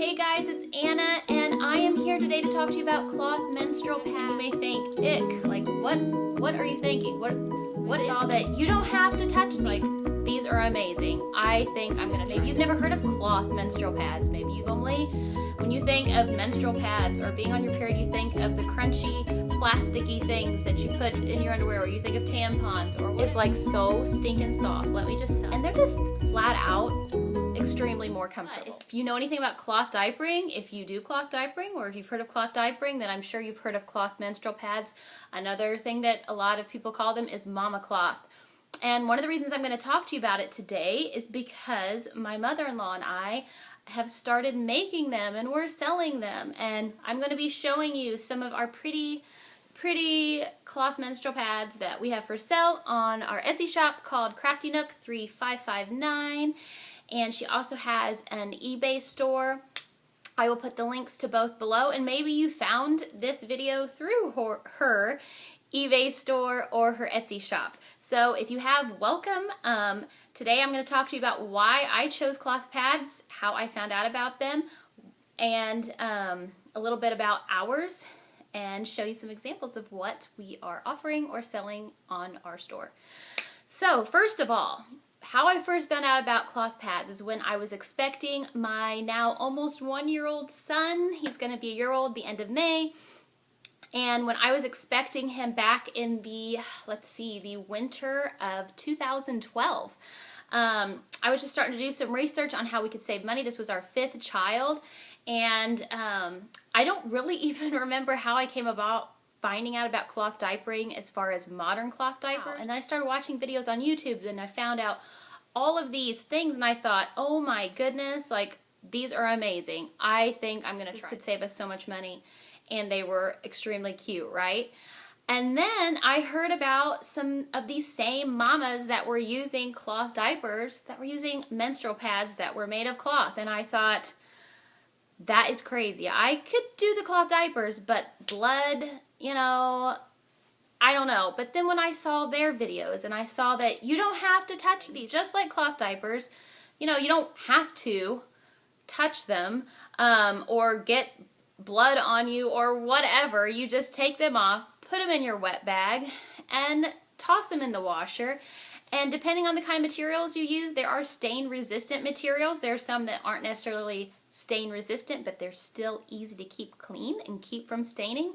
Hey guys, it's Anna, and I am here today to talk to you about cloth menstrual pads. You may think, ick, like what are you thinking? What is all that? You don't have to touch these. Like, these are amazing. I think I'm gonna, maybe you've never heard of cloth menstrual pads. Maybe you've only, when you think of menstrual pads or being on your period, you think of the crunchy, plasticky things that you put in your underwear, or you think of tampons, or it's like so stinking soft, let me just tell you. And they're just flat out extremely more comfortable. If you know anything about cloth diapering, if you do cloth diapering, or if you've heard of cloth diapering, then I'm sure you've heard of cloth menstrual pads. Another thing that a lot of people call them is mama cloth. And one of the reasons I'm going to talk to you about it today is because my mother-in-law and I have started making them, and we're selling them. And I'm going to be showing you some of our pretty cloth menstrual pads that we have for sale on our Etsy shop called Crafty Nook 3559. And she also has an eBay store. I will put the links to both below, and maybe you found this video through her eBay store or her Etsy shop. So if you have, welcome. Today I'm going to talk to you about why I chose cloth pads, how I found out about them, and a little bit about ours, and show you some examples of what we are offering or selling on our store. So first of all, how I first found out about cloth pads is when I was expecting my now almost 1-year-old son. He's going to be a year old the end of May. And when I was expecting him back in the, the winter of 2012, I was just starting to do some research on how we could save money. This was our 5th child, and I don't really even remember how I came about finding out about cloth diapering as far as modern cloth diapers. And then I started watching videos on YouTube, and I found out all of these things, and I thought, oh my goodness, like, these are amazing. I think I'm going to try. This could save us so much money. And they were extremely cute, right? And then I heard about some of these same mamas that were using cloth diapers, that were using menstrual pads that were made of cloth. And I thought, that is crazy. I could do the cloth diapers, but blood, you know, I don't know. But then when I saw their videos and I saw that you don't have to touch these, just like cloth diapers, you know, you don't have to touch them or get blood on you or whatever. You just take them off, put them in your wet bag, and toss them in the washer. And depending on the kind of materials you use, there are stain resistant materials. There are some that aren't necessarily stain resistant, but they're still easy to keep clean and keep from staining.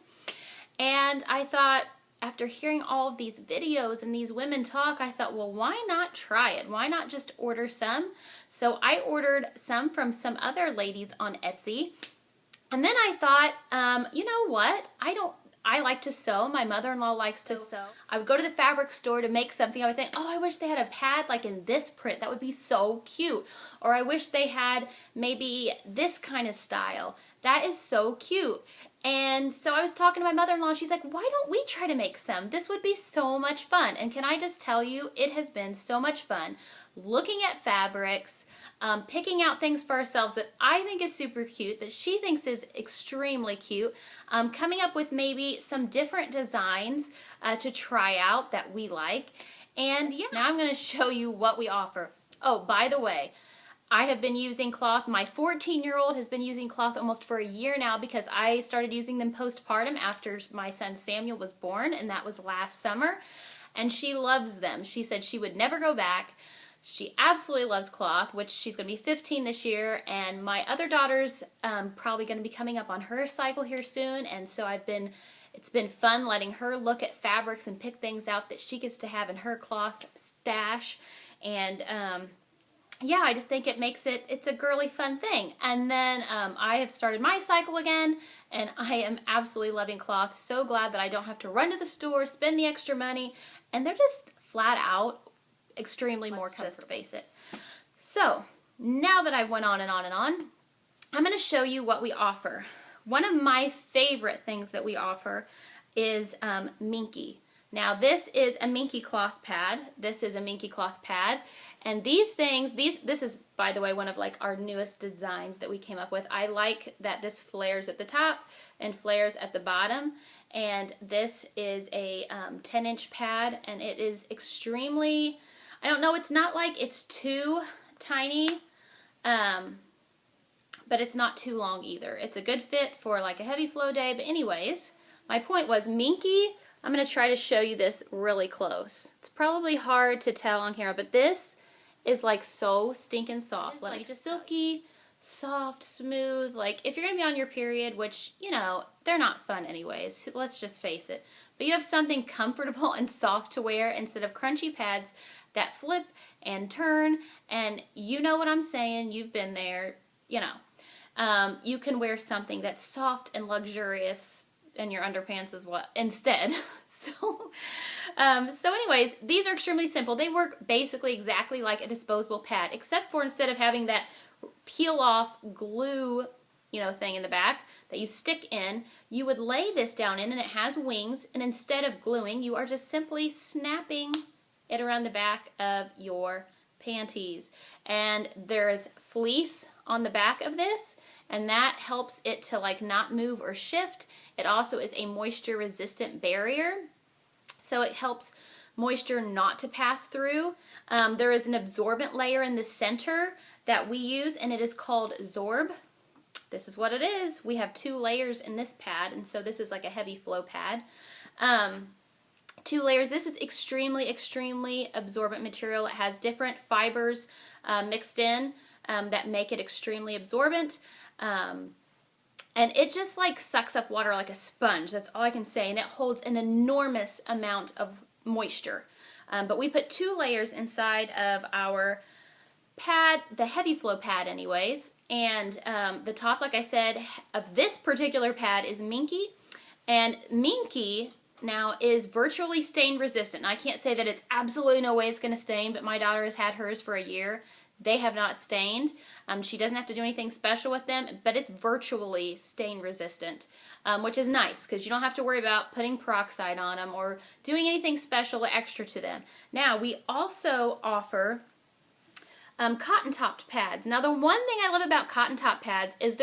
And I thought, after hearing all of these videos and these women talk, I thought, well, why not try it? Why not just order some? So I ordered some from some other ladies on Etsy. And then I thought, you know what? I like to sew. My mother-in-law likes to sew. I would go to the fabric store to make something. I would think, oh, I wish they had a pad like in this print. That would be so cute. Or I wish they had maybe this kind of style. That is so cute. And so I was talking to my mother-in-law, and she's like, why don't we try to make some? This would be so much fun. And can I just tell you, it has been so much fun looking at fabrics, picking out things for ourselves that I think is super cute, that she thinks is extremely cute, coming up with maybe some different designs to try out that we like. And yeah, now I'm going to show you what we offer. Oh, by the way, I have been using cloth. My 14-year-old has been using cloth almost for a year now, because I started using them postpartum after my son Samuel was born, and that was last summer. And she loves them. She said she would never go back. She absolutely loves cloth, which she's going to be 15 this year, and my other daughter's probably going to be coming up on her cycle here soon, and so it's been fun letting her look at fabrics and pick things out that she gets to have in her cloth stash. And yeah, I just think it makes it's a girly fun thing. And then I have started my cycle again, and I am absolutely loving cloth. So glad that I don't have to run to the store, spend the extra money, and they're just flat out extremely more comfortable. Just face it. So now that I've went on and on and on, I'm going to show you what we offer. One of my favorite things that we offer is Minky. Now this is a Minky cloth pad. This is a Minky cloth pad. And these things, this is, by the way, one of like our newest designs that we came up with. I like that this flares at the top and flares at the bottom. And this is a 10-inch pad, and it is extremely, I don't know, it's not like it's too tiny, but it's not too long either. It's a good fit for like a heavy flow day. But anyways, my point was minky. I'm going to try to show you this really close. It's probably hard to tell on camera, but this is like so stinking soft. Let me just silky, soft, smooth. Like if you're going to be on your period, which, you know, they're not fun anyways. Let's just face it. But you have something comfortable and soft to wear instead of crunchy pads that flip and turn. And you know what I'm saying. You've been there, you know. You can wear something that's soft and luxurious in your underpants as well instead. So anyways, these are extremely simple. They work basically exactly like a disposable pad, except for instead of having that peel off glue, you know, thing in the back that you stick in, you would lay this down in, and it has wings, and instead of gluing, you are just simply snapping it around the back of your panties. And there's fleece on the back of this, and that helps it to like not move or shift. It also is a moisture resistant barrier, so it helps moisture not to pass through. There is an absorbent layer in the center that we use, and it is called Zorb. This is what it is. We have 2 layers in this pad, and so this is like a heavy flow pad. 2 layers. This is extremely absorbent material. It has different fibers mixed in that make it extremely absorbent. And it just like sucks up water like a sponge. That's all I can say. And it holds an enormous amount of moisture. But we put 2 layers inside of our pad, the heavy flow pad anyways. And the top, like I said, of this particular pad is minky. And minky now is virtually stain resistant. Now, I can't say that it's absolutely no way it's going to stain, but my daughter has had hers for a year. They have not stained. She doesn't have to do anything special with them, but it's virtually stain resistant, which is nice because you don't have to worry about putting peroxide on them or doing anything special extra to them. Now, we also offer cotton topped pads. Now, the one thing I love about cotton top pads is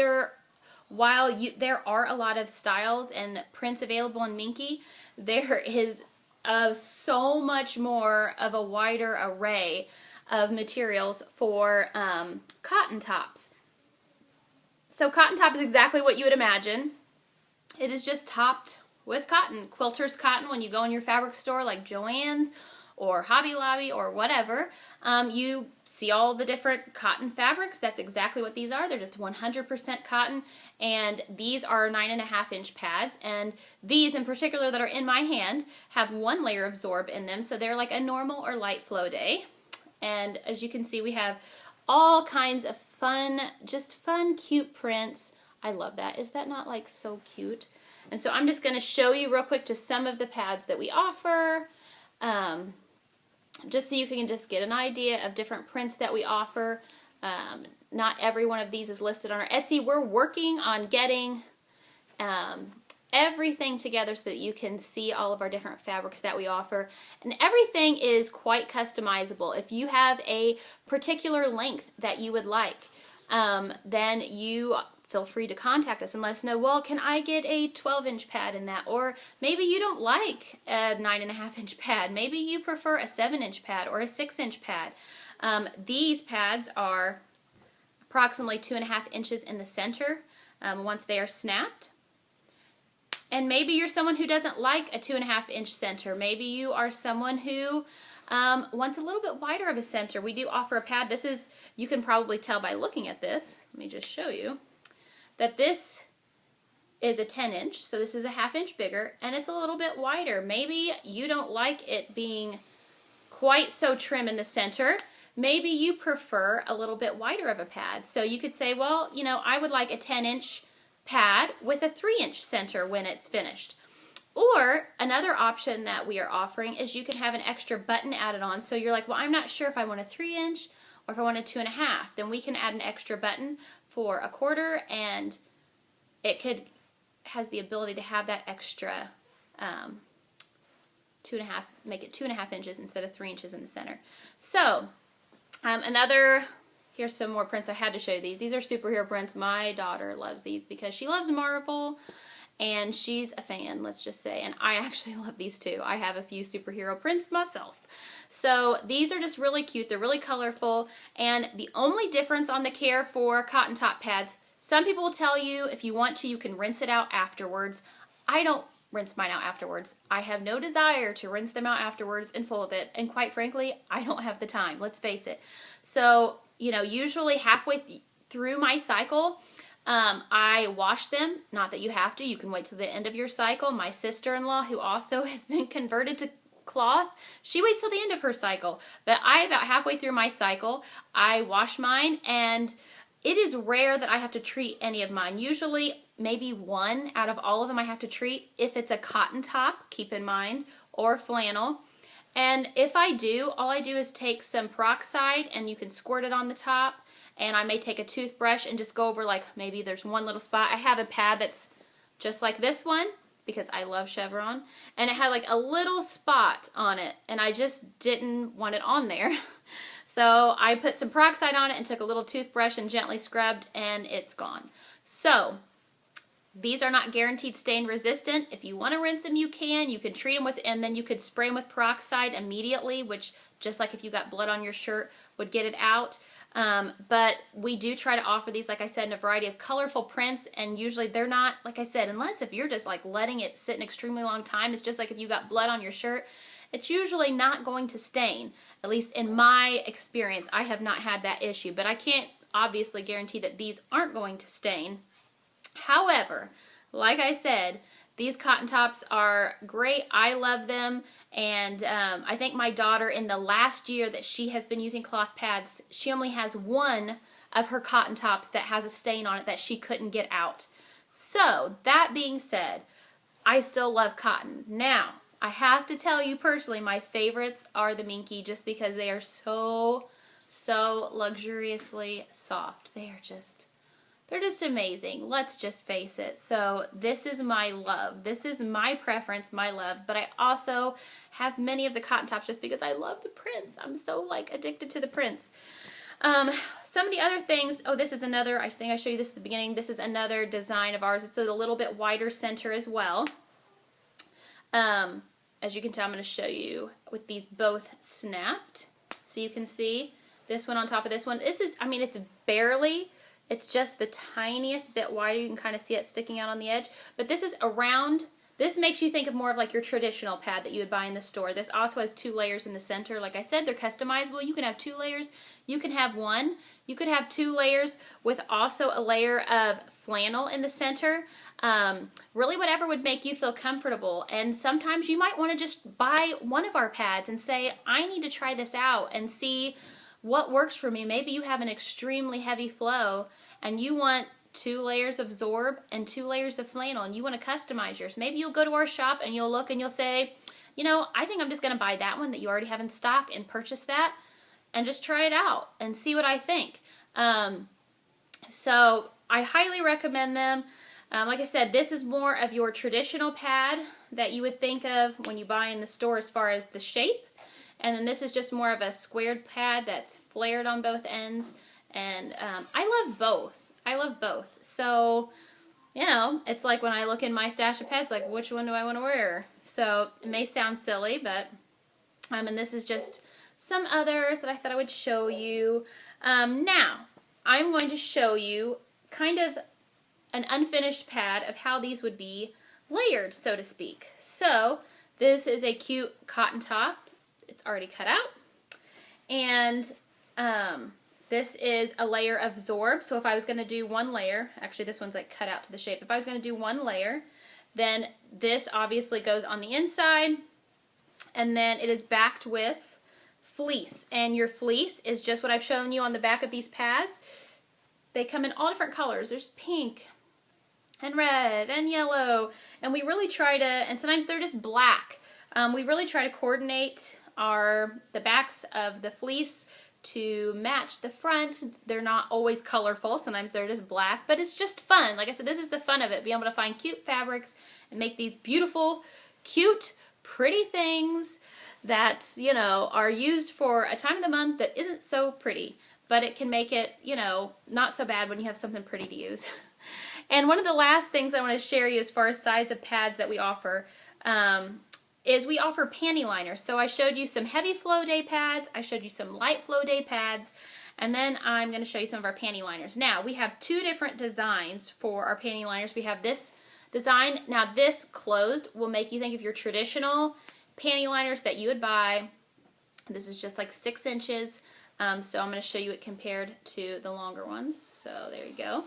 while there are a lot of styles and prints available in minky, there is so much more of a wider array of materials for cotton tops. So cotton top is exactly what you would imagine. It is just topped with cotton. Quilter's cotton, when you go in your fabric store like Joann's or Hobby Lobby or whatever, you see all the different cotton fabrics. That's exactly what these are. They're just 100% cotton, and these are 9.5-inch pads, and these in particular that are in my hand have 1 layer of Zorb in them, so they're like a normal or light flow day. And as you can see, we have all kinds of fun, cute prints. I love that. Is that not like so cute? And so I'm just going to show you real quick just some of the pads that we offer, just so you can just get an idea of different prints that we offer. Not every one of these is listed on our Etsy. We're working on getting everything together so that you can see all of our different fabrics that we offer, and everything is quite customizable. If you have a particular length that you would like, then you feel free to contact us and let us know, well, can I get a 12-inch pad in that? Or maybe you don't like a 9.5-inch pad. Maybe you prefer a 7-inch pad or a 6-inch pad. These pads are approximately 2.5 inches in the center once they are snapped. And maybe you're someone who doesn't like a 2.5-inch center. Maybe you are someone who wants a little bit wider of a center. We do offer a pad. This is, you can probably tell by looking at this. Let me just show you that this is a 10-inch, so this is a 1/2 inch bigger, and it's a little bit wider. Maybe you don't like it being quite so trim in the center. Maybe you prefer a little bit wider of a pad. So you could say, well, you know, I would like a 10-inch pad with a 3-inch center when it's finished. Or another option that we are offering is you can have an extra button added on. So you're like, well, I'm not sure if I want a 3-inch or if I want a 2.5. Then we can add an extra button for a 1/4, and it has the ability to have that extra 2.5, make it 2.5 inches instead of 3 inches in the center. So here's some more prints. I had to show you these. These are superhero prints. My daughter loves these because she loves Marvel and she's a fan, let's just say. And I actually love these too. I have a few superhero prints myself. So these are just really cute. They're really colorful. And the only difference on the care for cotton top pads, Some people will tell you if you want to, you can rinse it out afterwards. I don't rinse mine out afterwards. I have no desire to rinse them out afterwards and fold it. And quite frankly, I don't have the time. Let's face it. So, you know, usually halfway through my cycle, I wash them. Not that you have to. You can wait till the end of your cycle. My sister-in-law, who also has been converted to cloth, she waits till the end of her cycle. But about halfway through my cycle, I wash mine, and it is rare that I have to treat any of mine. Usually, maybe one out of all of them I have to treat. If it's a cotton top, keep in mind, or flannel. And if I do, all I do is take some peroxide, and you can squirt it on the top. And I may take a toothbrush and just go over, like, maybe there's one little spot. I have a pad that's just like this one, because I love chevron, and it had like a little spot on it, and I just didn't want it on there. So I put some peroxide on it and took a little toothbrush and gently scrubbed, and it's gone. So these are not guaranteed stain resistant. If you want to rinse them, you can. You can treat them with, and then you could spray them with peroxide immediately, which, just like if you got blood on your shirt, would get it out. But we do try to offer these, like I said, in a variety of colorful prints, and usually they're not, like I said, unless if you're just like letting it sit an extremely long time, it's just like if you got blood on your shirt, it's usually not going to stain. At least in my experience, I have not had that issue, but I can't obviously guarantee that these aren't going to stain. However, like I said, these cotton tops are great. I love them. And I think my daughter, in the last year that she has been using cloth pads, she only has one of her cotton tops that has a stain on it that she couldn't get out. So, that being said, I still love cotton. Now, I have to tell you personally, my favorites are the Minky, just because they are so luxuriously soft. They're just amazing. Let's just face it. So this is my love. This is my preference, my love. But I also have many of the cotton tops just because I love the prints. I'm so like addicted to the prints. Some of the other things, oh, this is another, I think I showed you this at the beginning. This is another design of ours. It's a little bit wider center as well. As you can tell, I'm going to show you with these both snapped. So you can see this one on top of this one. This is, I mean, it's just the tiniest bit wider. You can kind of see it sticking out on the edge. But this is around, this makes you think of more of like your traditional pad that you would buy in the store. This also has 2 layers in the center. Like I said, they're customizable. You can have 2 layers. You can have 1. You could have 2 layers with also a layer of flannel in the center. Really whatever would make you feel comfortable. And sometimes you might want to just buy one of our pads and say, I need to try this out and see what works for me. Maybe you have an extremely heavy flow and you want 2 layers of Zorb and 2 layers of flannel, and you want to customize yours. Maybe you'll go to our shop and you'll look and you'll say, you know, I think I'm just going to buy that one that you already have in stock and purchase that and just try it out and see what I think. So I highly recommend them. Like I said, this is more of your traditional pad that you would think of when you buy in the store as far as the shape. And then this is just more of a squared pad that's flared on both ends. And I love both. I love both. So, you know, it's like when I look in my stash of pads, like, which one do I want to wear? So, it may sound silly, but, and this is just some others that I thought I would show you. Now, I'm going to show you kind of an unfinished pad of how these would be layered, so to speak. So, this is a cute cotton top. It's already cut out. And this is a layer of Zorb. So if I was going to do one layer, actually this one's like cut out to the shape. If I was going to do one layer, then this obviously goes on the inside. And then it is backed with fleece. And your fleece is just what I've shown you on the back of these pads. They come in all different colors. There's pink and red and yellow. And we really try to, and sometimes they're just black. We really try to coordinate the backs of the fleece to match the front. They're not always colorful. Sometimes they're just black, but it's just fun. Like I said, this is the fun of it, being able to find cute fabrics and make these beautiful, cute, pretty things that, you know, are used for a time of the month that isn't so pretty, but it can make it, you know, not so bad when you have something pretty to use. And one of the last things I want to share you as far as size of pads that we offer is we offer panty liners. So I showed you some heavy flow day pads, I showed you some light flow day pads, And then I'm going to show you some of our panty liners. Now, we have two different designs for our panty liners. We have this design. Now, this closed will make you think of your traditional panty liners that you would buy. This is just like 6 inches. So I'm going to show you it compared to the longer ones. So there you go.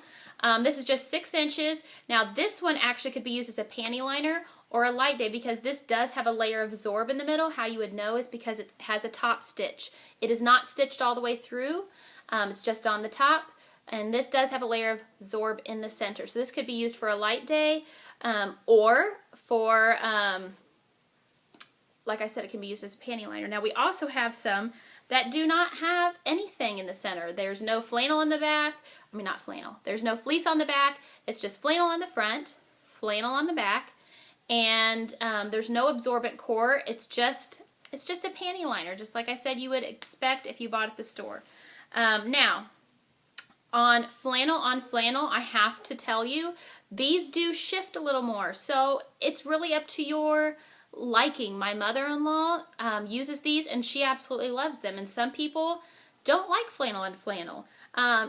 This is just 6 inches. Now, this one actually could be used as a panty liner or a light day because this does have a layer of Zorb in the middle. How you would know is because it has a top stitch. It is not stitched all the way through. It's just on the top. And this does have a layer of Zorb in the center. So this could be used for a light day or for, like I said, it can be used as a panty liner. Now we also have some that do not have anything in the center. There's no flannel in the back. I mean, not flannel. There's no fleece on the back. It's just flannel on the front, flannel on the back, and there's no absorbent core. It's just a panty liner, just like I said you would expect if you bought it at the store. Now, on flannel, I have to tell you, these do shift a little more. So it's really up to your liking. My mother-in-law uses these and she absolutely loves them. And some people don't like flannel on flannel.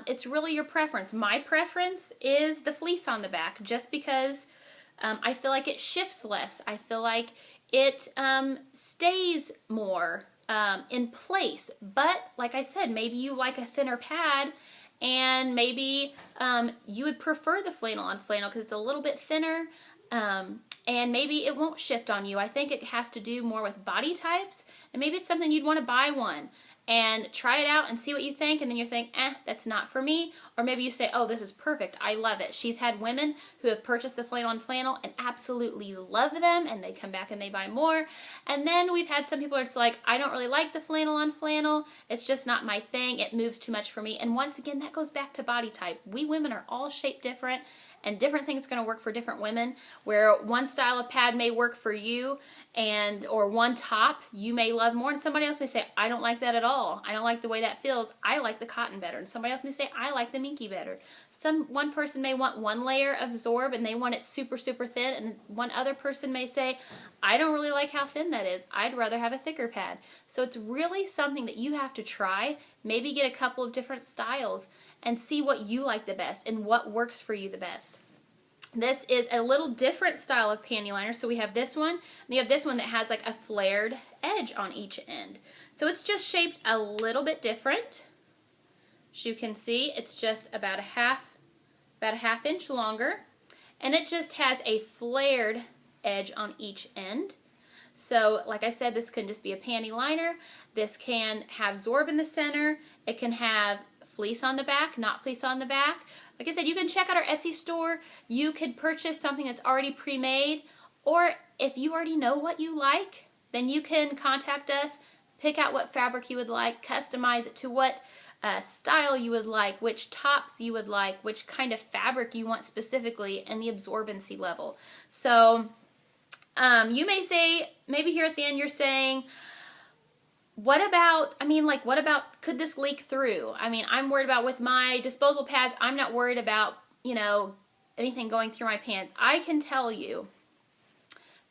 It's really your preference. My preference is the fleece on the back just because I feel like it shifts less. I feel like it stays more in place. But like I said, maybe you like a thinner pad and maybe you would prefer the flannel on flannel because it's a little bit thinner. And maybe it won't shift on you. I think it has to do more with body types, and maybe it's something you'd want to buy one and try it out and see what you think, and then you think, that's not for me. Or maybe you say, oh, this is perfect, I love it. She's had women who have purchased the flannel on flannel and absolutely love them, and they come back and they buy more. And then we've had some people where it's like, I don't really like the flannel on flannel, it's just not my thing, it moves too much for me. And once again, that goes back to body type. We women are all shaped different, and different things are going to work for different women, where one style of pad may work for you or one top you may love more, and somebody else may say, I don't like that at all. I don't like the way that feels. I like the cotton better. And somebody else may say, I like the minky better. One person may want one layer of Zorb and they want it super, super thin, and one other person may say, I don't really like how thin that is. I'd rather have a thicker pad. So it's really something that you have to try. Maybe get a couple of different styles and see what you like the best and what works for you the best. This is a little different style of panty liner. So we have this one, and you have this one that has like a flared edge on each end. So it's just shaped a little bit different. As you can see, it's just about a half inch longer, and it just has a flared edge on each end. So like I said, this can just be a panty liner. This can have Zorb in the center. It can have fleece on the back, not fleece on the back. Like I said, you can check out our Etsy store. You could purchase something that's already pre-made, or if you already know what you like, then you can contact us, pick out what fabric you would like, customize it to what style you would like, which tops you would like, which kind of fabric you want specifically, and the absorbency level. So you may say, maybe here at the end you're saying, what about, could this leak through? I mean, I'm worried about with my disposable pads, I'm not worried about, anything going through my pants. I can tell you,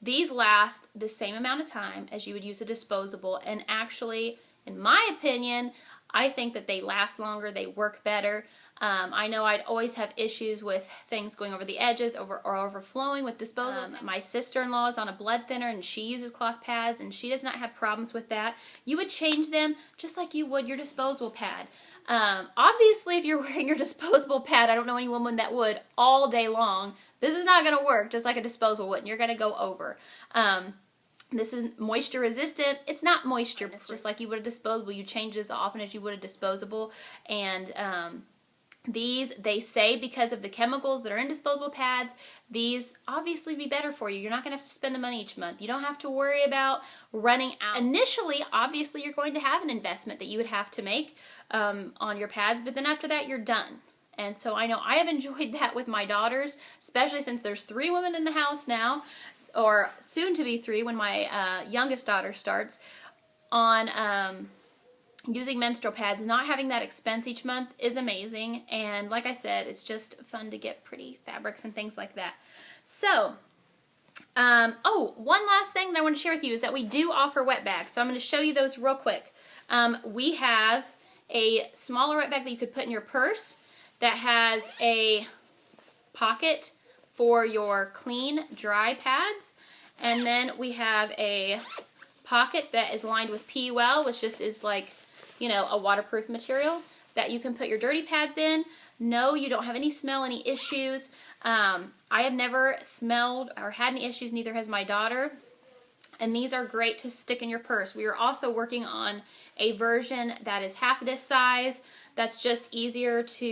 these last the same amount of time as you would use a disposable, and actually, in my opinion, I think that they last longer, they work better. I know I'd always have issues with things going over the edges or overflowing with disposable. My sister-in-law is on a blood thinner and she uses cloth pads and she does not have problems with that. You would change them just like you would your disposable pad. Obviously, if you're wearing your disposable pad, I don't know any woman that would all day long. This is not going to work just like a disposable would, and you're going to go over. This is moisture resistant. It's not moisture. It's just like you would a disposable. You change it as often as you would a disposable. And these, they say, because of the chemicals that are in disposable pads, these obviously be better for you. You're not going to have to spend the money each month. You don't have to worry about running out. Initially, obviously, you're going to have an investment that you would have to make on your pads, but then after that, you're done. And so I know I have enjoyed that with my daughters, especially since there's 3 women in the house now, or soon to be 3 when my youngest daughter starts, on using menstrual pads. Not having that expense each month is amazing, and like I said, it's just fun to get pretty fabrics and things like that. So, one last thing that I want to share with you is that we do offer wet bags, so I'm going to show you those real quick. We have a smaller wet bag that you could put in your purse that has a pocket for your clean, dry pads. And then we have a pocket that is lined with PUL, which just is like, you know, a waterproof material that you can put your dirty pads in. No, you don't have any smell, any issues. I have never smelled or had any issues, neither has my daughter. And these are great to stick in your purse. We are also working on a version that is half this size. That's just easier to,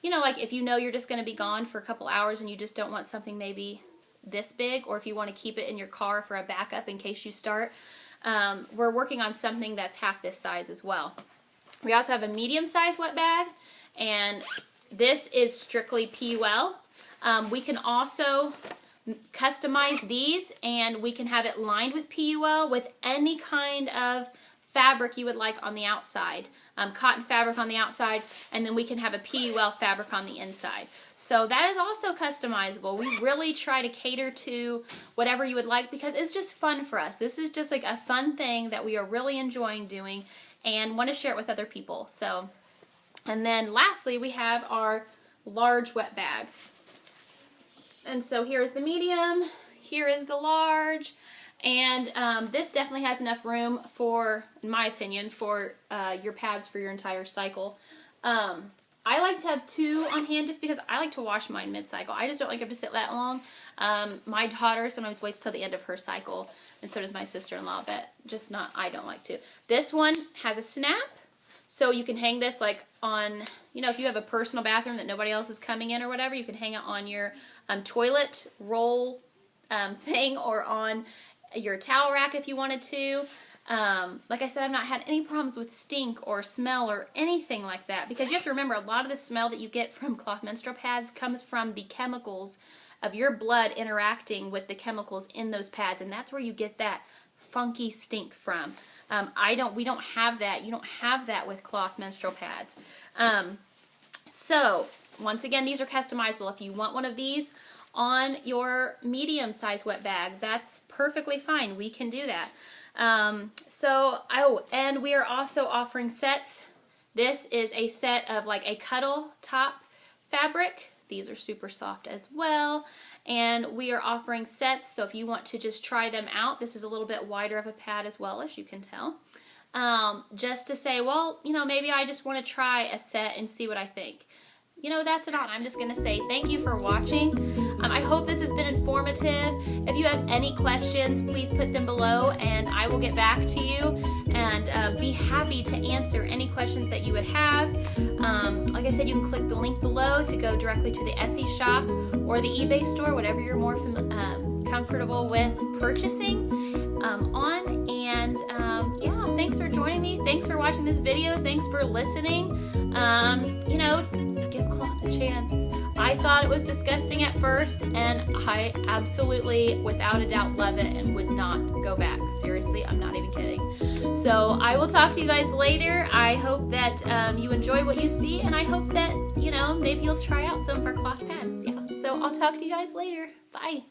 you know, like if you know you're just going to be gone for a couple hours and you just don't want something maybe this big, or if you want to keep it in your car for a backup in case you start. We're working on something that's half this size as well. We also have a medium size wet bag, and this is strictly PUL. We can also customize these, and we can have it lined with PUL with any kind of fabric you would like on the outside. Cotton fabric on the outside, and then we can have a PUL fabric on the inside. So that is also customizable. We really try to cater to whatever you would like because it's just fun for us. This is just like a fun thing that we are really enjoying doing and want to share it with other people. So, and then lastly, we have our large wet bag. And so here's the medium, here is the large, and this definitely has enough room for, in my opinion, for your pads for your entire cycle. I like to have 2 on hand just because I like to wash mine mid-cycle. I just don't like it to sit that long. My daughter sometimes waits till the end of her cycle, and so does my sister-in-law, but just not, I don't like to. This one has a snap, so you can hang this like on, you know, if you have a personal bathroom that nobody else is coming in or whatever, you can hang it on your toilet roll thing or on your towel rack if you wanted to. Like I said, I've not had any problems with stink or smell or anything like that, because you have to remember a lot of the smell that you get from cloth menstrual pads comes from the chemicals of your blood interacting with the chemicals in those pads, and that's where you get that funky stink from. We don't have that. You don't have that with cloth menstrual pads. So once again, these are customizable. If you want one of these on your medium size wet bag, that's perfectly fine. We can do that. And we are also offering sets. This is a set of like a cuddle top fabric. These are super soft as well. And we are offering sets, so if you want to just try them out, this is a little bit wider of a pad as well, as you can tell. Just to say, well, you know, maybe I just want to try a set and see what I think. You know, that's an option. I'm just going to say thank you for watching. I hope this has been informative. If you have any questions, please put them below and I will get back to you and be happy to answer any questions that you would have. Like I said, you can click the link below to go directly to the Etsy shop or the eBay store, whatever you're more comfortable with purchasing on. And yeah, thanks for joining me. Thanks for watching this video. Thanks for listening. You know, give cloth a chance. I thought it was disgusting at first, and I absolutely, without a doubt, love it and would not go back. Seriously, I'm not even kidding. So I will talk to you guys later. I hope that you enjoy what you see, and I hope that, you know, maybe you'll try out some of our cloth pads. Yeah. So I'll talk to you guys later. Bye.